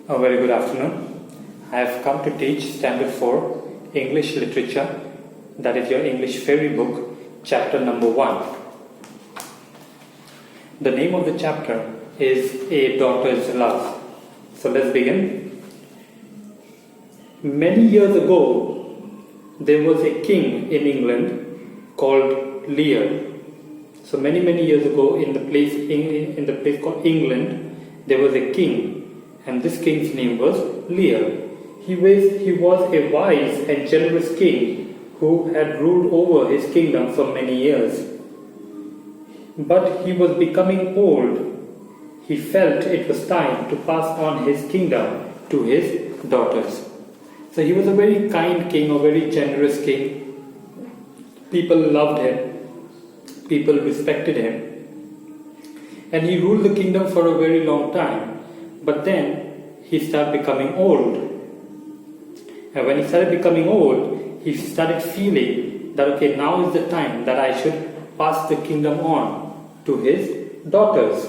A very good afternoon. I have come to teach Standard 4 English Literature, that is your English fairy book, chapter number 1. The name of the chapter is A Daughter's Love. So let's begin. Many years ago, there was a king in England called Lear. So many years ago, in the place called England, there was a king. And this king's name was Lear. He was a wise and generous king who had ruled over his kingdom for many years. But he was becoming old. He felt it was time to pass on his kingdom to his daughters. So he was a very kind king, a very generous king. People loved him. People respected him. And he ruled the kingdom for a very long time. But then he started becoming old. And when he started becoming old, he started feeling that, okay, now is the time that I should pass the kingdom on to his daughters.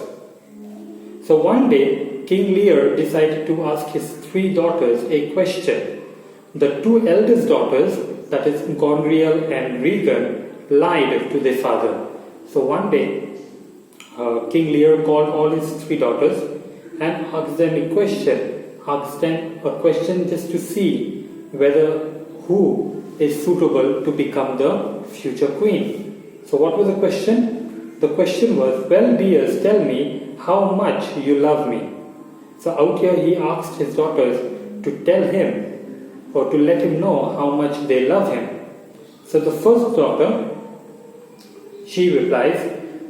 So one day, King Lear decided to ask his 3 daughters a question. The 2 eldest daughters, that is Gondriel and Regan, lied to their father. So one day, King Lear called all his 3 daughters and asked them a question just to see who is suitable to become the future queen. So what was the question? The question was, well, dears, tell me how much you love me. So out here he asked his daughters to tell him or to let him know how much they love him. So the first daughter, she replies,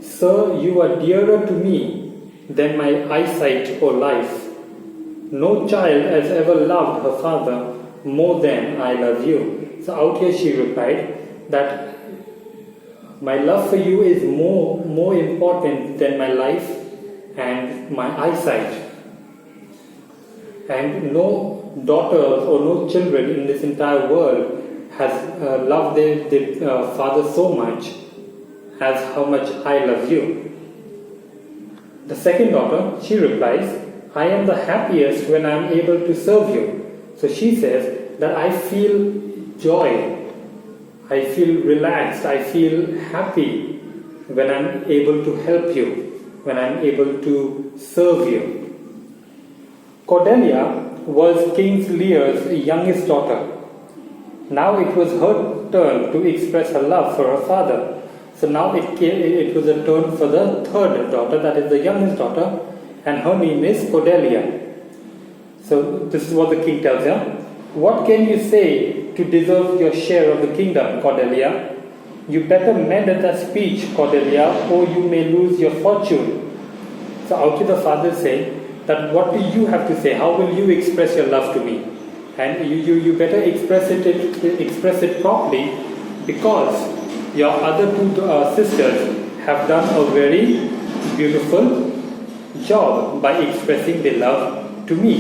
"Sir, you are dearer to me than my eyesight or life. No child has ever loved her father more than I love you." So out here she replied that my love for you is more important than my life and my eyesight. And no daughters or no children in this entire world has loved their father so much as how much I love you. The second daughter, she replies, "I am the happiest when I am able to serve you." So she says that I feel joy, I feel relaxed, I feel happy when I am able to help you, when I am able to serve you. Cordelia was King Lear's youngest daughter. Now it was her turn to express her love for her father. So now it was a turn for the third daughter, that is the youngest daughter, and her name is Cordelia. So this is what the king tells her. "What can you say to deserve your share of the kingdom, Cordelia? You better mend that speech, Cordelia, or you may lose your fortune." So out to the father saying that, what do you have to say? How will you express your love to me? And you better express it properly, because your other 2 sisters have done a very beautiful job by expressing their love to me.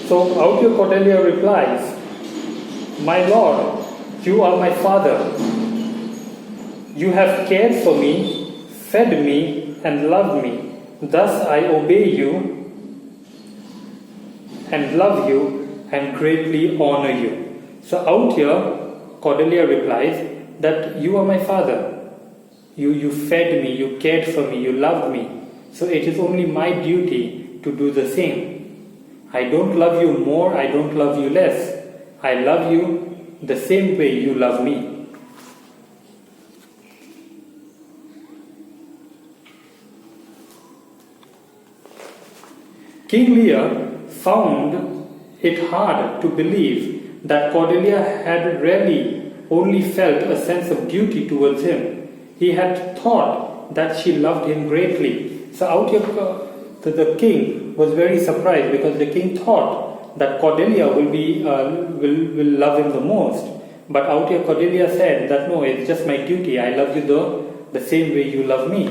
So out here Cordelia replies, "My lord, you are my father. You have cared for me, fed me, and loved me. Thus I obey you and love you and greatly honor you." So out here Cordelia replies that you are my father. You fed me, you cared for me, you loved me. So it is only my duty to do the same. I don't love you more, I don't love you less. I love you the same way you love me. King Lear found it hard to believe that Cordelia had really only felt a sense of duty towards him. He had thought that she loved him greatly. So out here the king was very surprised, because the king thought that Cordelia will love him the most. But out here Cordelia said that, "No, it's just my duty. I love you the same way you love me."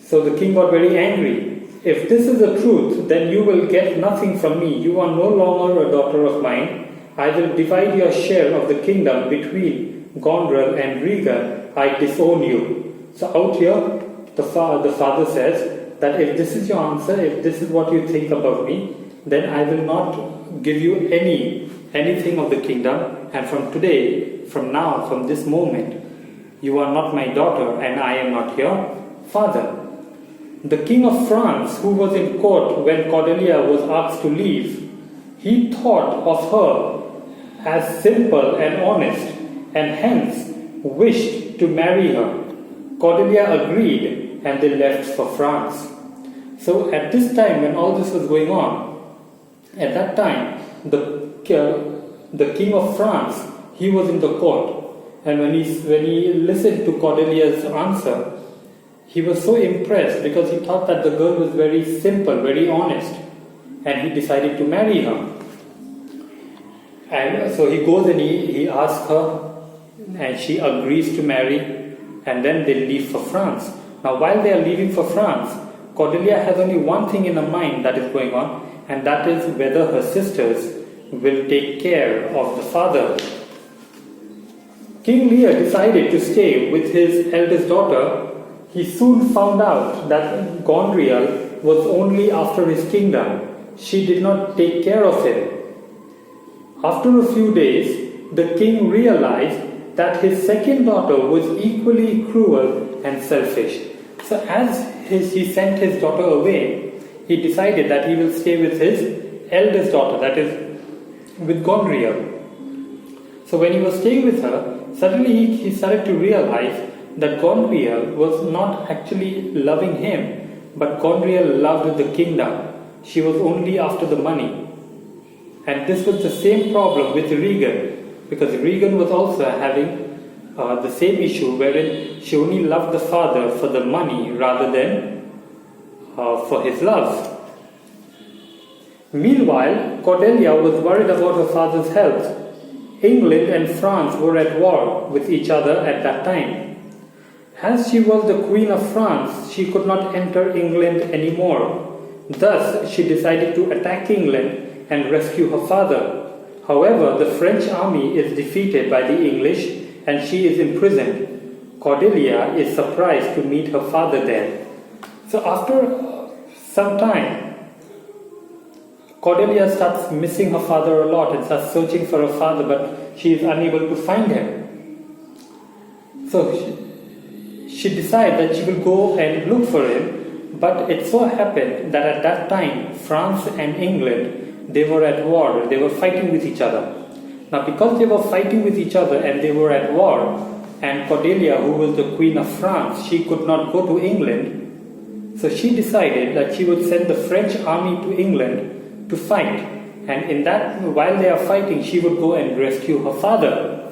So the king got very angry. "If this is the truth, then you will get nothing from me. You are no longer a daughter of mine. I will divide your share of the kingdom between Gondrel and Regan. I disown you." So out here, the father says that if this is your answer, if this is what you think about me, then I will not give you anything of the kingdom, and from today, from now, from this moment, you are not my daughter and I am not your father. The King of France, who was in court when Cordelia was asked to leave, he thought of her as simple and honest, and hence wished to marry her. Cordelia agreed, and they left for France. So at this time, when all this was going on, at that time, the King of France, he was in the court, and when he listened to Cordelia's answer, he was so impressed because he thought that the girl was very simple, very honest, and he decided to marry her. And so he goes and he asks her, and she agrees to marry, and then they leave for France. Now while they are leaving for France, Cordelia has only one thing in her mind that is going on, and that is whether her sisters will take care of the father. King Lear decided to stay with his eldest daughter. He soon found out that Gondriel was only after his kingdom. She did not take care of him. After a few days, the king realized that his second daughter was equally cruel and selfish. So as he sent his daughter away, he decided that he will stay with his eldest daughter, that is, with Gondriel. So when he was staying with her, suddenly he started to realize that Gondriel was not actually loving him, but Gondriel loved the kingdom. She was only after the money. And this was the same problem with Regan, because Regan was also having the same issue wherein she only loved the father for the money rather than for his love. Meanwhile, Cordelia was worried about her father's health. England and France were at war with each other at that time. As she was the Queen of France, she could not enter England anymore. Thus, she decided to attack England and rescue her father. However, the French army is defeated by the English and she is imprisoned. Cordelia is surprised to meet her father there. So after some time, Cordelia starts missing her father a lot and starts searching for her father, but she is unable to find him. So she decides that she will go and look for him, but it so happened that at that time, France and England, they were at war, they were fighting with each other. Now because they were fighting with each other and they were at war, and Cordelia, who was the Queen of France, she could not go to England, so she decided that she would send the French army to England to fight, and in that, while they are fighting, she would go and rescue her father.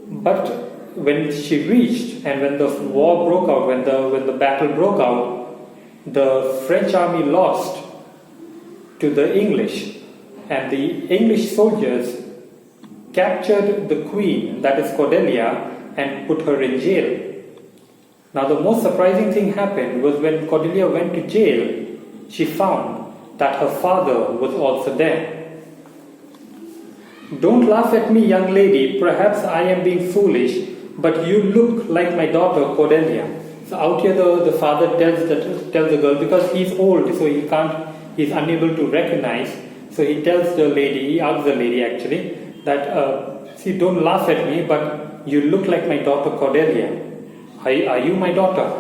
But when she reached, and when the war broke out, when the battle broke out, the French army lost to the English, and the English soldiers captured the queen, that is Cordelia, and put her in jail. Now the most surprising thing happened was when Cordelia went to jail, she found that her father was also there. "Don't laugh at me, young lady, perhaps I am being foolish, but you look like my daughter Cordelia." So out here the father tells the girl, because he's old, so he's unable to recognize. So he tells the lady, he asks the lady actually, that, see, don't laugh at me, but you look like my daughter Cordelia. Are you my daughter?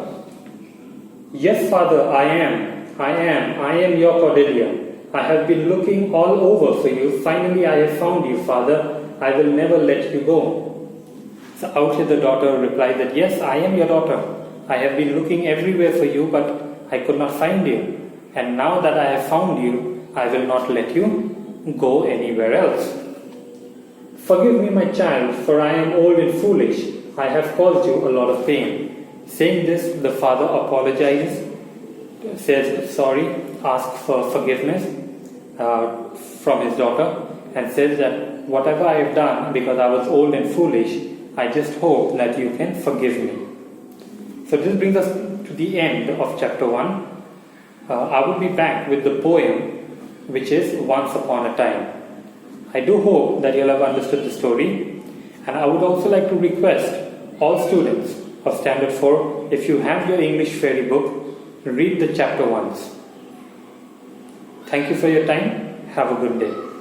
"Yes, father, I am your Cordelia. I have been looking all over for you. Finally, I have found you, father. I will never let you go." So out here the daughter replied that, "Yes, I am your daughter. I have been looking everywhere for you, but I could not find you. And now that I have found you, I will not let you go anywhere else. Forgive me, my child, for I am old and foolish. I have caused you a lot of pain." Saying this, the father apologizes, says sorry, asks for forgiveness from his daughter, and says that whatever I have done because I was old and foolish, I just hope that you can forgive me. So this brings us to the end of chapter 1. I will be back with the poem, which is Once Upon a Time. I do hope that you'll have understood the story, and I would also like to request all students of Standard 4, if you have your English fairy book, read the chapter once. Thank you for your time. Have a good day.